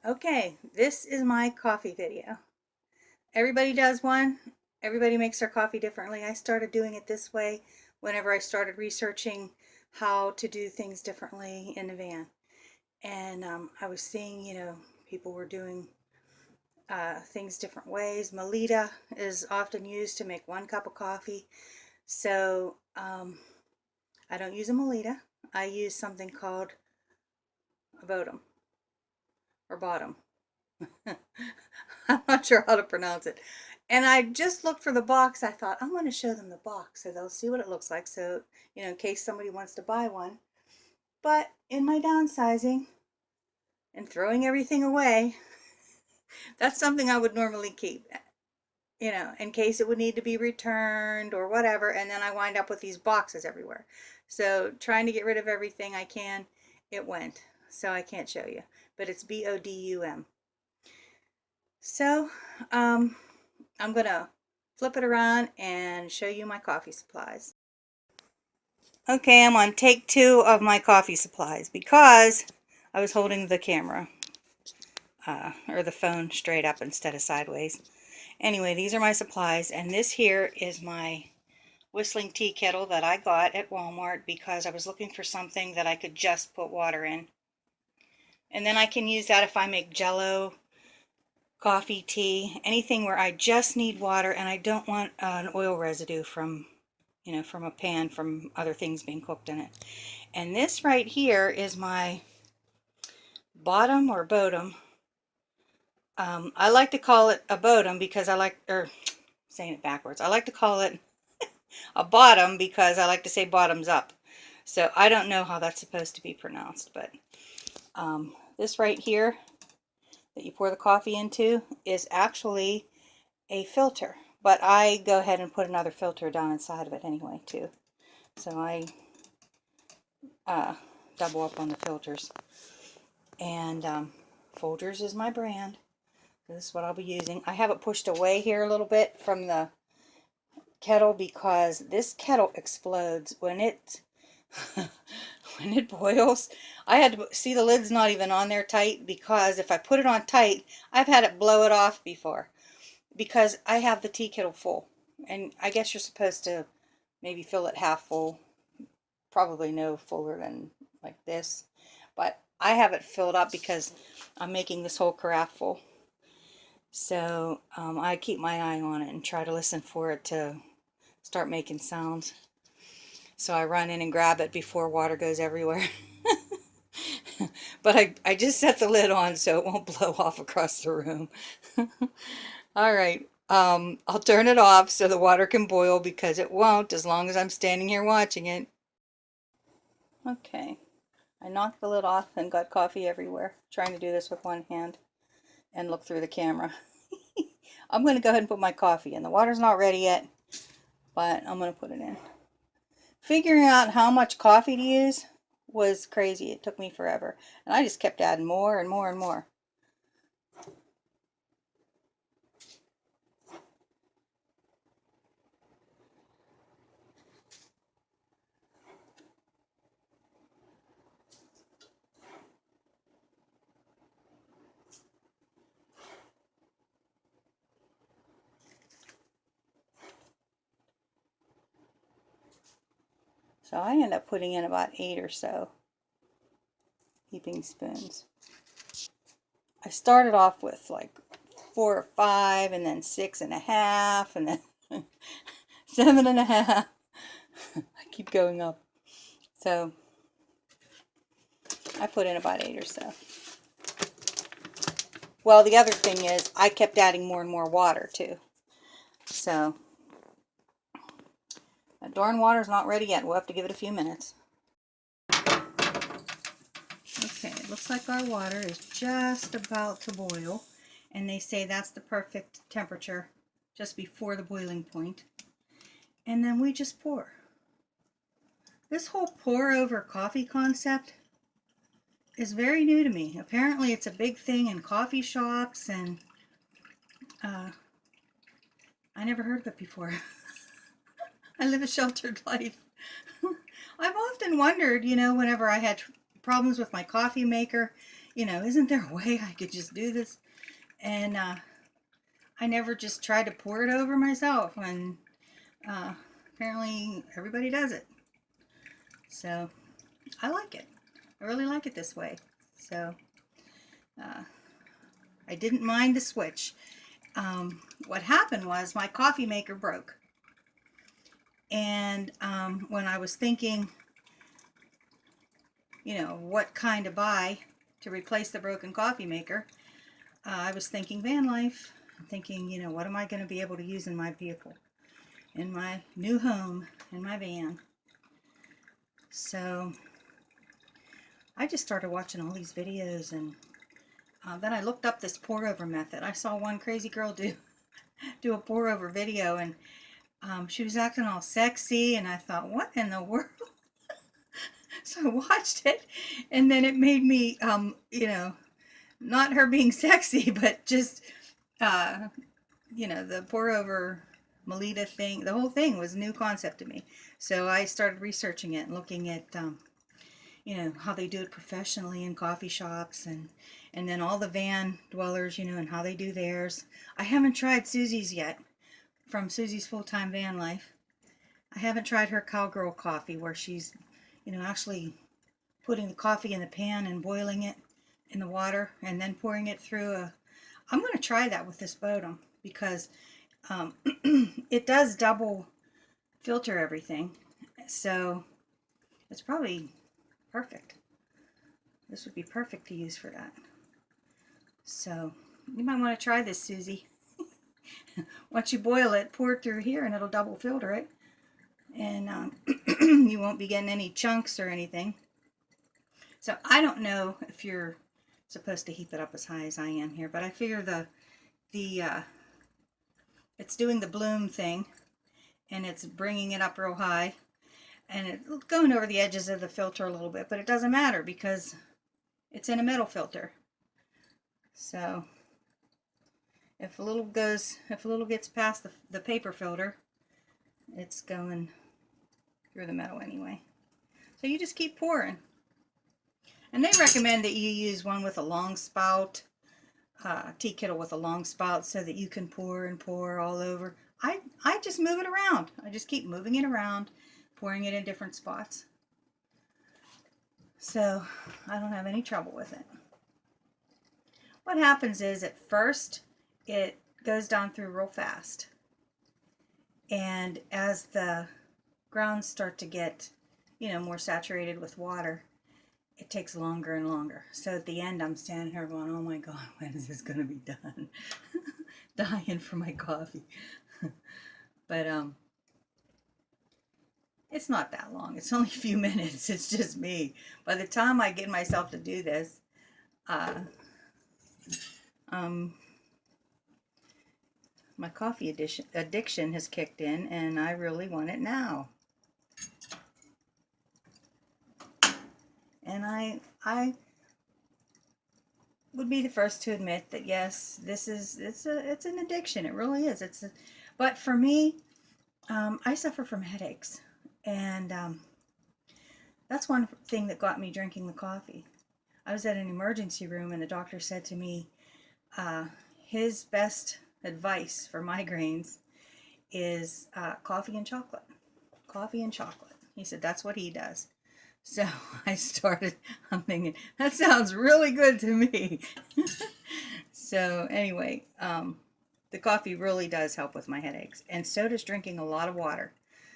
Okay, this is my coffee video. Everybody does one. Everybody makes their coffee differently. I started doing it this way whenever I started researching how to do things differently in the van. And I was seeing, people were doing things different ways. Melita is often used to make 1 cup of coffee. So I don't use a Melita. I use something called a bottom or bottom. I'm not sure how to pronounce it. And I just looked for the box. I thought, I'm going to show them the box so they'll see what it looks like. So, in case somebody wants to buy one. But in my downsizing and throwing everything away, that's something I would normally keep, in case it would need to be returned or whatever. And then I wind up with these boxes everywhere. So trying to get rid of everything I can, it went. So I can't show you. But it's BODUM. So, I'm going to flip it around and show you my coffee supplies. Okay, I'm on take 2 of my coffee supplies because I was holding the camera or the phone straight up instead of sideways. Anyway, these are my supplies, and this here is my whistling tea kettle that I got at Walmart because I was looking for something that I could just put water in. And then I can use that if I make jello, coffee, tea, anything where I just need water and I don't want an oil residue from from a pan from other things being cooked in it. And this right here is my bottom or bodum. I like to call it a bodum because saying it backwards. I like to call it a bottom because I like to say bottoms up. So I don't know how that's supposed to be pronounced, but this right here that you pour the coffee into is actually a filter, but I go ahead and put another filter down inside of it anyway too. So I double up on the filters. And Folgers is my brand. This is what I'll be using. I have it pushed away here a little bit from the kettle because this kettle explodes when it when it boils. I had to see the lid's not even on there tight because if I put it on tight, I've had it blow it off before because I have the tea kettle full. And I guess you're supposed to maybe fill it half full. Probably no fuller than like this. But I have it filled up because I'm making this whole carafe full. So I keep my eye on it and try to listen for it to start making sounds. So I run in and grab it before water goes everywhere. But I just set the lid on so it won't blow off across the room. All right. I'll turn it off so the water can boil because it won't as long as I'm standing here watching it. Okay. I knocked the lid off and got coffee everywhere. Trying to do this with one hand and look through the camera. I'm going to go ahead and put my coffee in. The water's not ready yet, but I'm going to put it in. Figuring out how much coffee to use was crazy. It took me forever. And I just kept adding more and more and more. So I end up putting in about 8 or so heaping spoons. I started off with like 4 or 5 and then 6.5 and then 7.5. I keep going up. So I put in about 8 or so. Well, the other thing is I kept adding more and more water too. So that darn water's not ready yet. We'll have to give it a few minutes. Okay, it looks like our water is just about to boil. And they say that's the perfect temperature just before the boiling point. And then we just pour. This whole pour over coffee concept is very new to me. Apparently it's a big thing in coffee shops and I never heard of it before. I live a sheltered life. I've often wondered, whenever I had problems with my coffee maker, you know, isn't there a way I could just do this? And I never just tried to pour it over myself, and apparently everybody does it. So I like it. I really like it this way. So I didn't mind the switch. What happened was my coffee maker broke. And when I was thinking, you know, what kind to buy to replace the broken coffee maker, I was thinking van life. I'm thinking, you know, what am I going to be able to use in my vehicle, in my new home, in my van? So I just started watching all these videos, and then I looked up this pour over method. I saw one crazy girl do a pour over video, and she was acting all sexy, and I thought, what in the world? So I watched it, and then it made me, you know, not her being sexy, but just, you know, the pour over Melita thing, the whole thing was a new concept to me. So I started researching it and looking at, you know, how they do it professionally in coffee shops, and then all the van dwellers, you know, and how they do theirs. I haven't tried Susie's yet, from Susie's Full-Time Van Life. I haven't tried her cowgirl coffee, where she's, you know, actually putting the coffee in the pan and boiling it in the water and then pouring it through a... I'm going to try that with this Bodum, because it does double filter everything. So it's probably perfect. This would be perfect to use for that. So you might want to try this, Susie. Once you boil it, pour it through here and it'll double filter it. And you won't be getting any chunks or anything. So I don't know if you're supposed to heat it up as high as I am here, but I figure it's doing the bloom thing, and it's bringing it up real high, and it's going over the edges of the filter a little bit, but it doesn't matter because it's in a metal filter. So if a little gets past the paper filter, it's going through the metal anyway. So you just keep pouring. And they recommend that you use one with a long spout, tea kettle with a long spout, so that you can pour and pour all over. I just move it around. I just keep moving it around, pouring it in different spots. So I don't have any trouble with it. What happens is, at first it goes down through real fast. And as the grounds start to get, you know, more saturated with water, it takes longer and longer. So at the end, I'm standing here going, oh my God, when is this going to be done? Dying for my coffee. But it's not that long. It's only a few minutes. It's just me. By the time I get myself to do this, my coffee addiction has kicked in, and I really want it now. And I would be the first to admit that yes, it's an addiction. It really is. But for me, I suffer from headaches, and that's one thing that got me drinking the coffee. I was at an emergency room, and the doctor said to me, his best advice for migraines is coffee and chocolate. Coffee and chocolate. He said that's what he does. So I'm thinking, that sounds really good to me. So anyway, the coffee really does help with my headaches, and so does drinking a lot of water.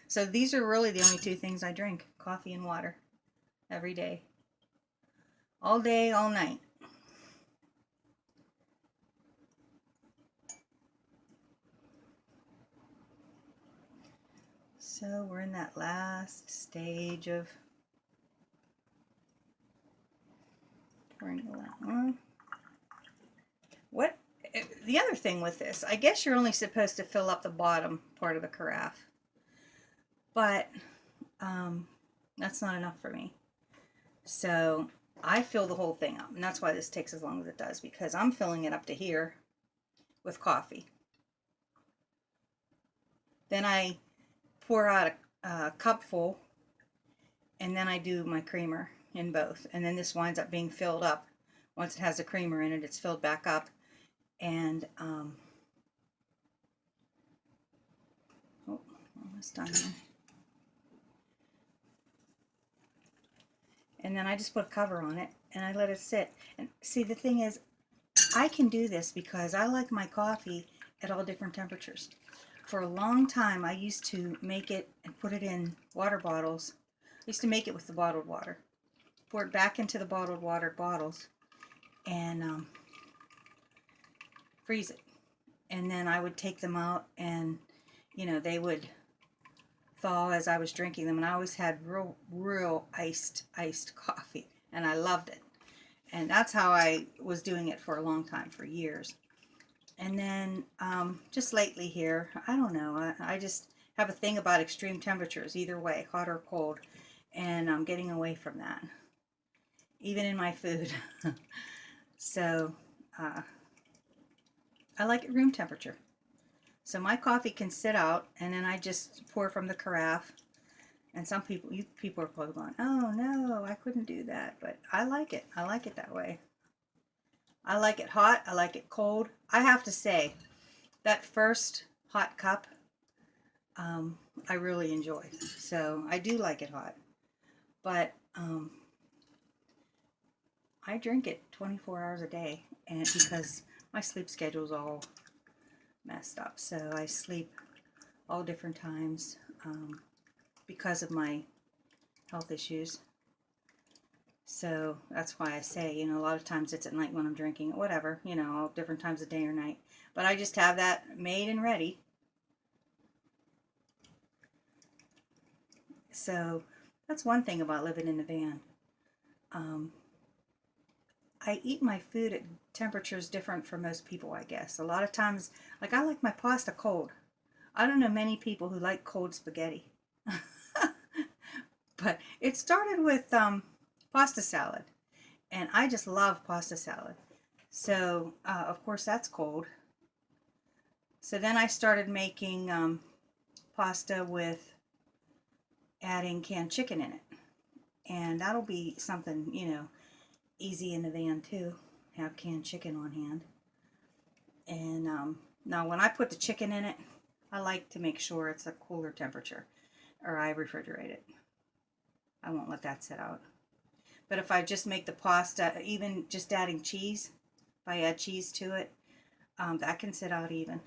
So these are really the only two things I drink: coffee and water, every day. All day, all night. So we're in that last stage of pouring the last one. The other thing with this, I guess you're only supposed to fill up the bottom part of the carafe, but that's not enough for me. So I fill the whole thing up, and that's why this takes as long as it does, because I'm filling it up to here with coffee. Then I pour out a cupful, and then I do my creamer in both, and then this winds up being filled up once it has the creamer in it, it's filled back up. And oh, almost done here. And then I just put a cover on it and I let it sit. And see, the thing is, I can do this because I like my coffee at all different temperatures. For a long time, I used to make it and put it in water bottles. I used to make it with the bottled water. Pour it back into the bottled water bottles and freeze it. And then I would take them out and, you know, they would thaw as I was drinking them. And I always had real iced coffee. And I loved it. And that's how I was doing it for a long time, for years. And then just lately here, I don't know, I just have a thing about extreme temperatures, either way, hot or cold. And I'm getting away from that, even in my food. So I like it room temperature. So my coffee can sit out, and then I just pour from the carafe. And some people, you people are probably going, oh no, I couldn't do that. But I like it. I like it that way. I like it hot. I like it cold. I have to say, that first hot cup, I really enjoy. So I do like it hot. But I drink it 24 hours a day, and because my sleep schedule is all messed up. So I sleep all different times because of my health issues. So that's why I say, you know, a lot of times it's at night when I'm drinking, whatever, you know, all different times of day or night. But I just have that made and ready. So that's one thing about living in the van. I eat my food at temperatures different from most people, I guess. A lot of times, like I like my pasta cold. I don't know many people who like cold spaghetti. But it started with pasta salad. And I just love pasta salad. So, of course, that's cold. So then I started making pasta with adding canned chicken in it. And that'll be something, you know, easy in the van too. Have canned chicken on hand. And now when I put the chicken in it, I like to make sure it's a cooler temperature, or I refrigerate it. I won't let that sit out. But if I just make the pasta, even just adding cheese, if I add cheese to it, that can sit out even.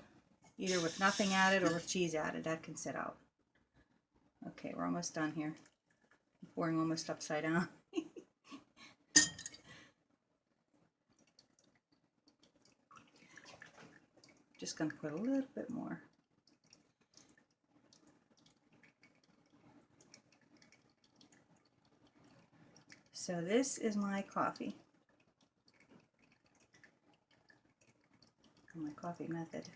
Either with nothing added or with cheese added, that can sit out. Okay, we're almost done here. I'm pouring almost upside down. Just going to put a little bit more. So this is my coffee. My coffee method.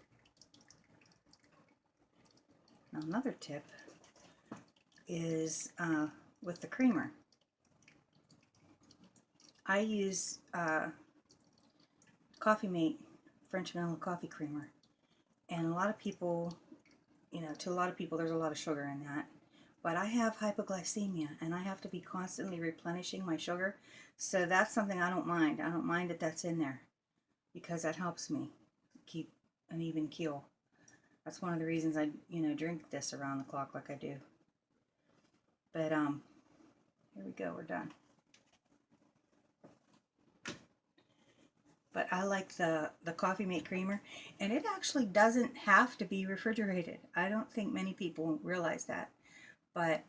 Now another tip is with the creamer. I use Coffee Mate French vanilla coffee creamer, and a lot of people, you know, to a lot of people there's a lot of sugar in that, but I have hypoglycemia and I have to be constantly replenishing my sugar, so that's something I don't mind. I don't mind that that's in there because that helps me keep an even keel. That's one of the reasons I, you know, drink this around the clock like I do. But here we go, we're done. But I like the Coffee Mate creamer, and it actually doesn't have to be refrigerated. I don't think many people realize that, but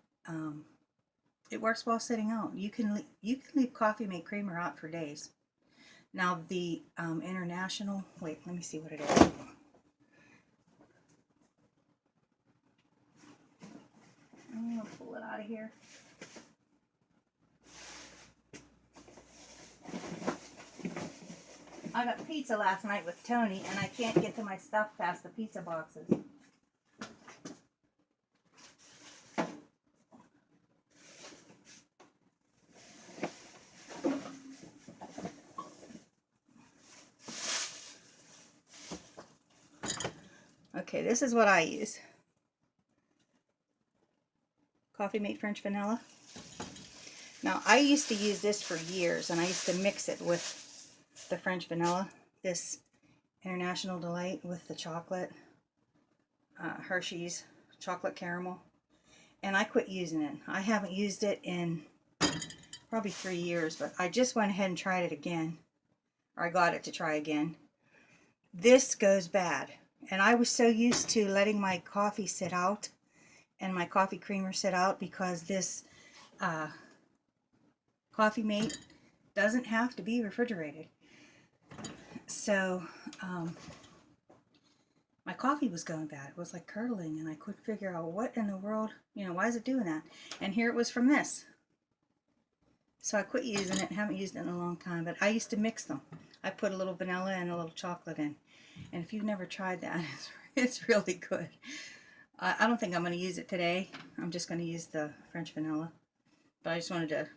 it works while sitting out. You can leave Coffee Mate creamer out for days. Now the international, wait, let me see what it is. I'm gonna pull it out of here. I got pizza last night with Tony, and I can't get to my stuff past the pizza boxes. Okay, this is what I use. Coffee Mate French Vanilla. Now, I used to use this for years, and I used to mix it with the French vanilla, this International Delight with the chocolate, Hershey's chocolate caramel, and I quit using it. I haven't used it in probably 3 years, but I just went ahead and tried it again, or I got it to try again. This goes bad, and I was so used to letting my coffee sit out and my coffee creamer sit out because this Coffee Mate doesn't have to be refrigerated. So my coffee was going bad. It was like curdling, and I couldn't figure out what in the world, why is it doing that? And here it was from this. So I quit using it, haven't used it in a long time, but I used to mix them. I put a little vanilla and a little chocolate in. And if you've never tried that, it's really good. I don't think I'm going to use it today. I'm just going to use the French vanilla. But I just wanted to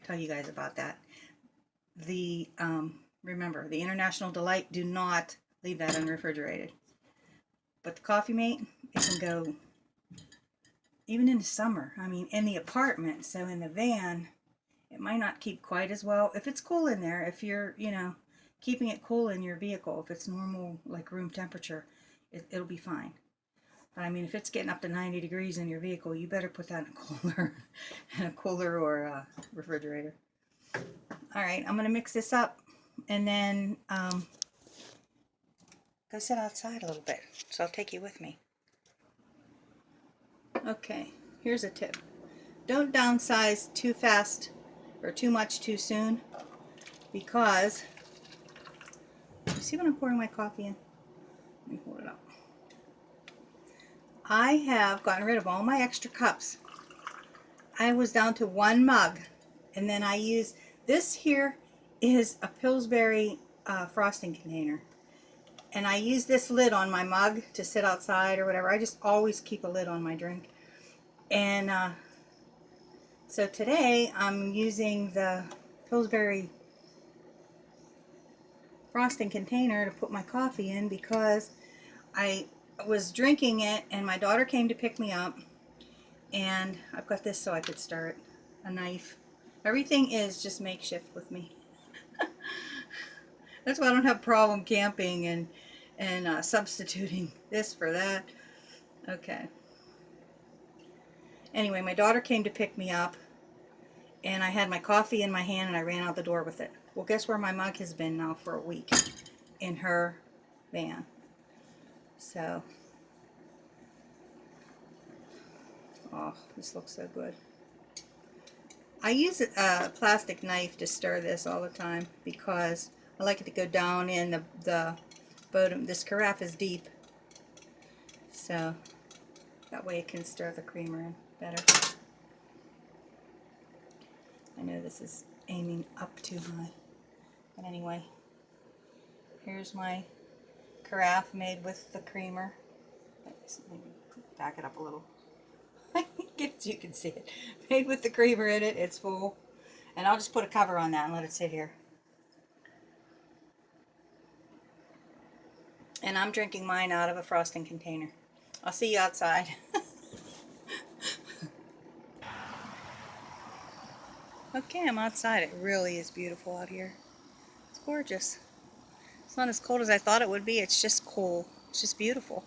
tell you guys about that. Remember, the International Delight, do not leave that unrefrigerated. But the Coffee Mate, it can go even in the summer. I mean, in the apartment, so in the van, it might not keep quite as well. If it's cool in there, if you're, keeping it cool in your vehicle, if it's normal, like room temperature, it'll be fine. But I mean, if it's getting up to 90 degrees in your vehicle, you better put that in a cooler or a refrigerator. All right, I'm going to mix this up and then go sit outside a little bit. So I'll take you with me. Okay, here's a tip. Don't downsize too fast or too much too soon, because you see when I'm pouring my coffee in? Let me hold it up. I have gotten rid of all my extra cups. I was down to 1 mug, and then I use this here is a Pillsbury frosting container, and I use this lid on my mug to sit outside or whatever. I just always keep a lid on my drink. And so today I'm using the Pillsbury frosting container to put my coffee in, because I was drinking it and my daughter came to pick me up, and I've got this so I could stir it, a knife. Everything is just makeshift with me. That's why I don't have a problem camping and substituting this for that. Okay. Anyway, my daughter came to pick me up, and I had my coffee in my hand and I ran out the door with it. Well, guess where my mug has been now for a week? In her van. So, oh, this looks so good. I use a plastic knife to stir this all the time because I like it to go down in the bottom. This carafe is deep, so that way it can stir the creamer in better. I know this is aiming up too high, but anyway, here's my carafe made with the creamer. Maybe back it up a little. You can see it. Made with the creamer in it. It's full. And I'll just put a cover on that and let it sit here. And I'm drinking mine out of a frosting container. I'll see you outside. Okay, I'm outside. It really is beautiful out here. It's gorgeous. It's not as cold as I thought it would be. It's just cool. It's just beautiful.